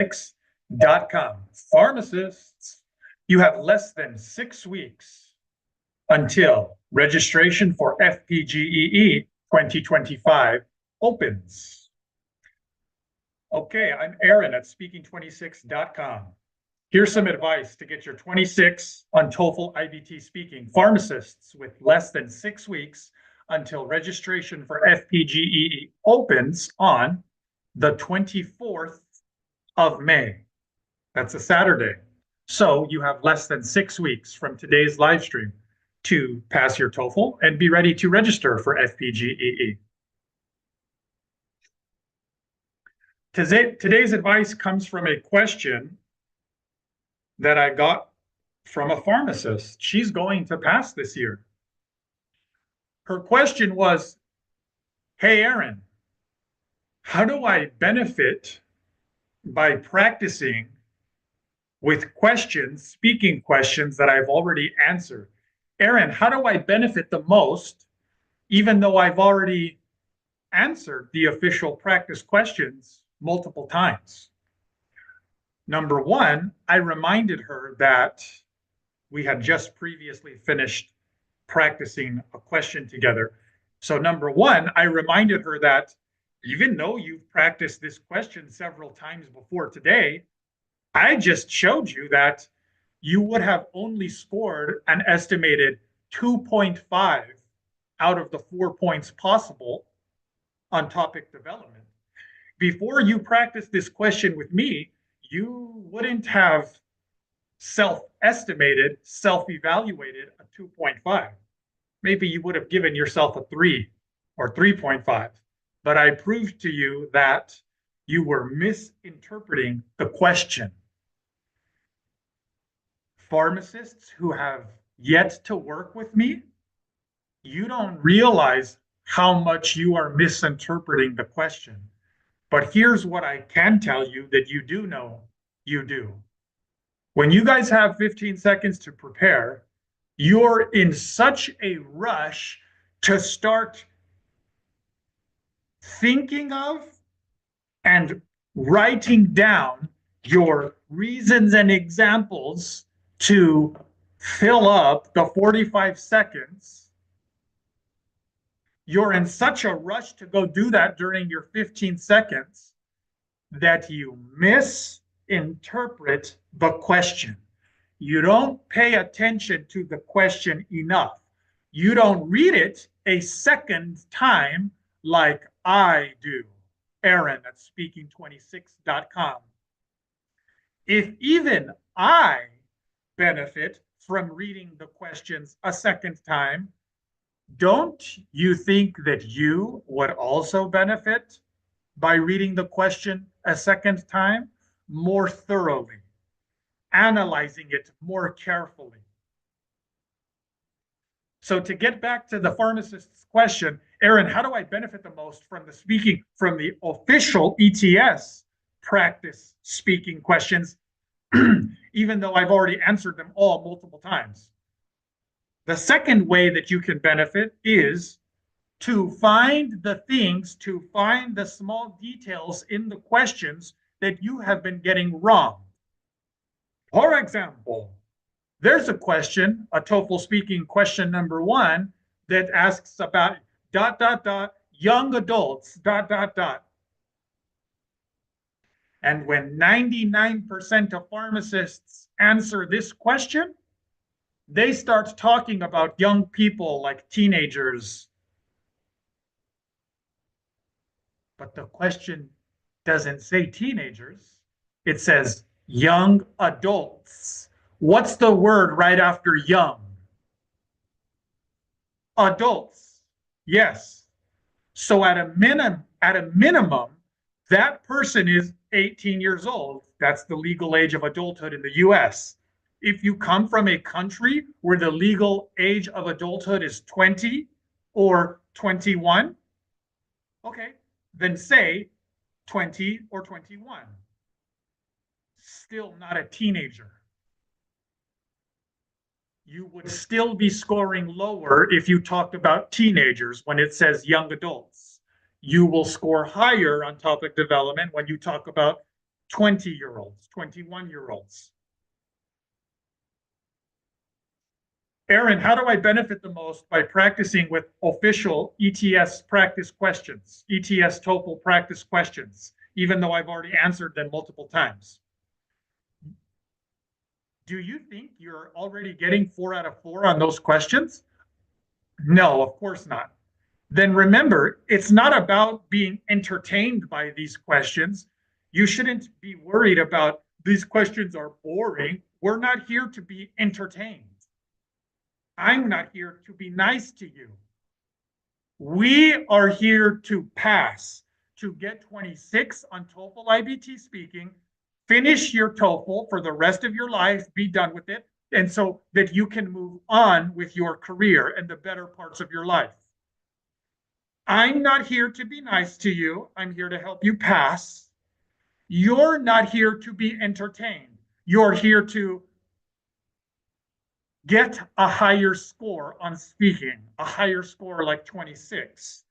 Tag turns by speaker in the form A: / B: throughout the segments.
A: 26.com. Pharmacists, you have less than 6 weeks until registration for FPGEE 2025 opens. Okay, I'm Aaron at speaking26.com. Here's some advice to get your 26 on TOEFL iBT speaking. Pharmacists with less than 6 weeks until registration for FPGEE opens on the 24th of May. That's a Saturday. So you have less than 6 weeks from today's live stream to pass your TOEFL and be ready to register for FPGEE. Today's advice comes from a question that I got from a pharmacist. She's going to pass this year. Her question was, hey, Aaron, how do I benefit by practicing with questions, speaking questions that I've already answered? Aaron, how do I benefit the most, even though I've already answered the official practice questions multiple times? Number one, I reminded her that we had just previously finished practicing a question together. So number one, I reminded her that even though you've practiced this question several times before today, I just showed you that you would have only scored an estimated 2.5 out of the 4 points possible on topic development. Before you practice this question with me, you wouldn't have self-estimated, self-evaluated a 2.5. Maybe you would have given yourself a 3 or 3.5. But I proved to you that you were misinterpreting the question. Pharmacists who have yet to work with me, you don't realize how much you are misinterpreting the question. But here's what I can tell you that you do know you do. When you guys have 15 seconds to prepare, you're in such a rush to start thinking of and writing down your reasons and examples to fill up the 45 seconds. You're in such a rush to go do that during your 15 seconds that you misinterpret the question. You don't pay attention to the question enough. You don't read it a second time like I do. Aaron at speaking26.com. If even I benefit from reading the questions a second time, don't you think that you would also benefit by reading the question a second time more thoroughly, analyzing it more carefully? So to get back to the pharmacist's question, Aaron, how do I benefit the most from the speaking, from the official ETS practice speaking questions, even though I've already answered them all multiple times? The second way that you can benefit is to find the things, to find the small details in the questions that you have been getting wrong. For example, there's a question, a TOEFL speaking question number 1, that asks about ... young adults ... And when 99% of pharmacists answer this question, they start talking about young people like teenagers. But the question doesn't say teenagers. It says young adults. What's the word right after young? Adults. Yes. So at a minimum, that person is 18 years old. That's the legal age of adulthood in the US. If you come from a country where the legal age of adulthood is 20 or 21, okay, then say 20 or 21. Still not a teenager. You would still be scoring lower if you talked about teenagers when it says young adults. You will score higher on topic development when you talk about 20-year-olds, 21-year-olds. Aaron, how do I benefit the most by practicing with official ETS practice questions, ETS TOEFL practice questions, even though I've already answered them multiple times? Do you think you're already getting 4 out of 4 on those questions? No, of course not. Then remember, it's not about being entertained by these questions. You shouldn't be worried about these questions are boring. We're not here to be entertained. I'm not here to be nice to you. We are here to pass, to get 26 on TOEFL iBT speaking, finish your TOEFL for the rest of your life, be done with it, and so that you can move on with your career and the better parts of your life. I'm not here to be nice to you. I'm here to help you pass. You're not here to be entertained. You're here to get a higher score on speaking, a higher score like 26.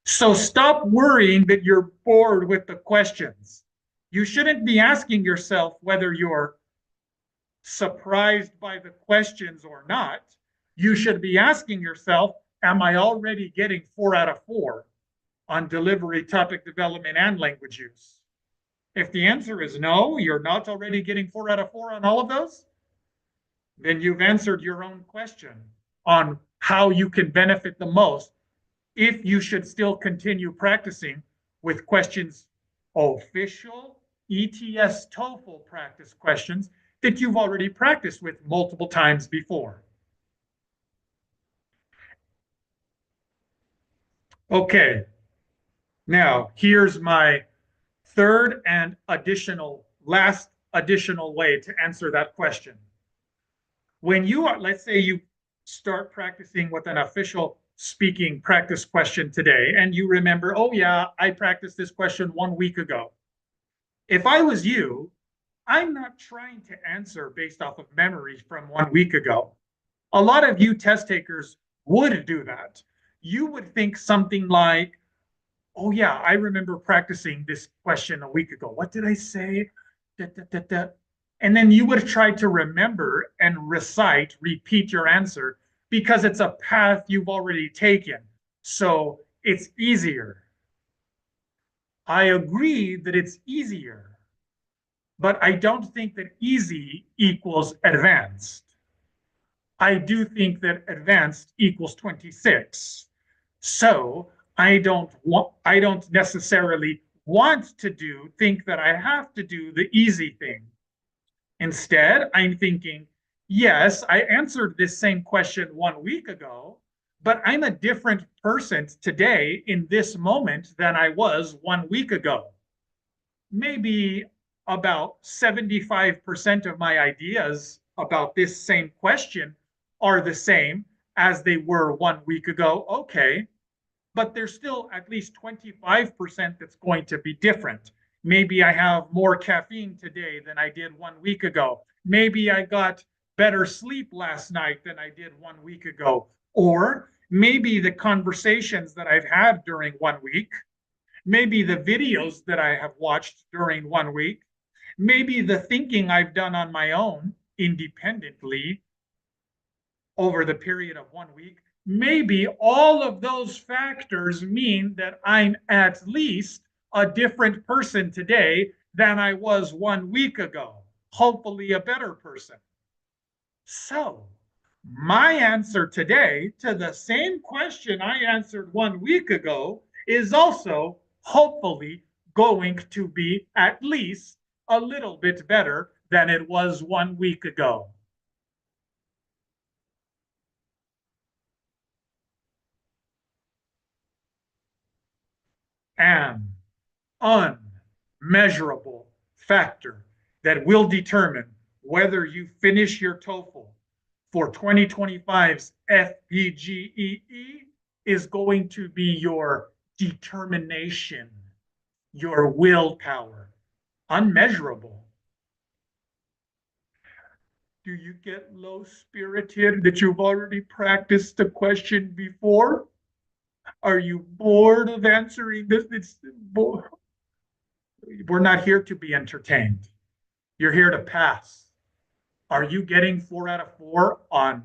A: So stop worrying that you're bored with the questions. You shouldn't be asking yourself whether you're surprised by the questions or not. You should be asking yourself, am I already getting 4 out of 4 on delivery, topic development, and language use? If the answer is no, you're not already getting 4 out of 4 on all of those, then you've answered your own question on how you can benefit the most if you should still continue practicing with questions, official ETS TOEFL practice questions that you've already practiced with multiple times before. Okay, now here's my third and last additional way to answer that question. When you are, let's say you start practicing with an official speaking practice question today, and you remember, oh yeah, I practiced this question 1 week ago. If I was you, I'm not trying to answer based off of memory from 1 week ago. A lot of you test takers would do that. You would think something like, oh yeah, I remember practicing this question a week ago. What did I say? Da, da, da, da. And then you would try to remember and recite, repeat your answer because it's a path you've already taken. So it's easier. I agree that it's easier, but I don't think that easy equals advanced. I do think that advanced equals 26. So I don't necessarily think that I have to do the easy thing. Instead, I'm thinking, yes, I answered this same question 1 week ago, but I'm a different person today in this moment than I was 1 week ago. Maybe about 75% of my ideas about this same question are the same as they were 1 week ago. Okay, but there's still at least 25% that's going to be different. Maybe I have more caffeine today than I did 1 week ago. Maybe I got better sleep last night than I did 1 week ago. Or maybe the conversations that I've had during 1 week, maybe the videos that I have watched during 1 week, maybe the thinking I've done on my own independently over the period of 1 week, maybe all of those factors mean that I'm at least a different person today than I was 1 week ago, hopefully a better person. So my answer today to the same question I answered 1 week ago is also hopefully going to be at least a little bit better than it was 1 week ago. An unmeasurable factor that will determine whether you finish your TOEFL for 2025's FPGEE is going to be your determination, your willpower. Unmeasurable. Do you get low spirited that you've already practiced the question before? Are you bored of answering this? It's bored. We're not here to be entertained. You're here to pass. Are you getting 4 out of 4 on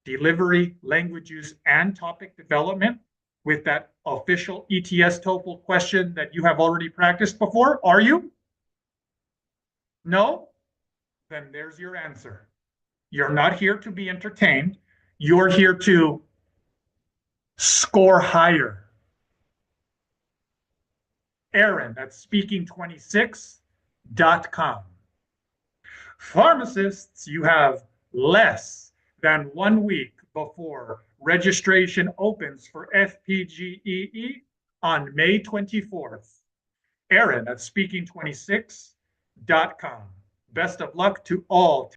A: delivery, language use, and topic development with that official ETS TOEFL question that you have already practiced before? Are you? No? Then there's your answer. You're not here to be entertained. You're here to score higher. Aaron at speaking26.com. Pharmacists, you have less than 1 week before registration opens for FPGEE on May 24th. Aaron at speaking26.com. Best of luck to all.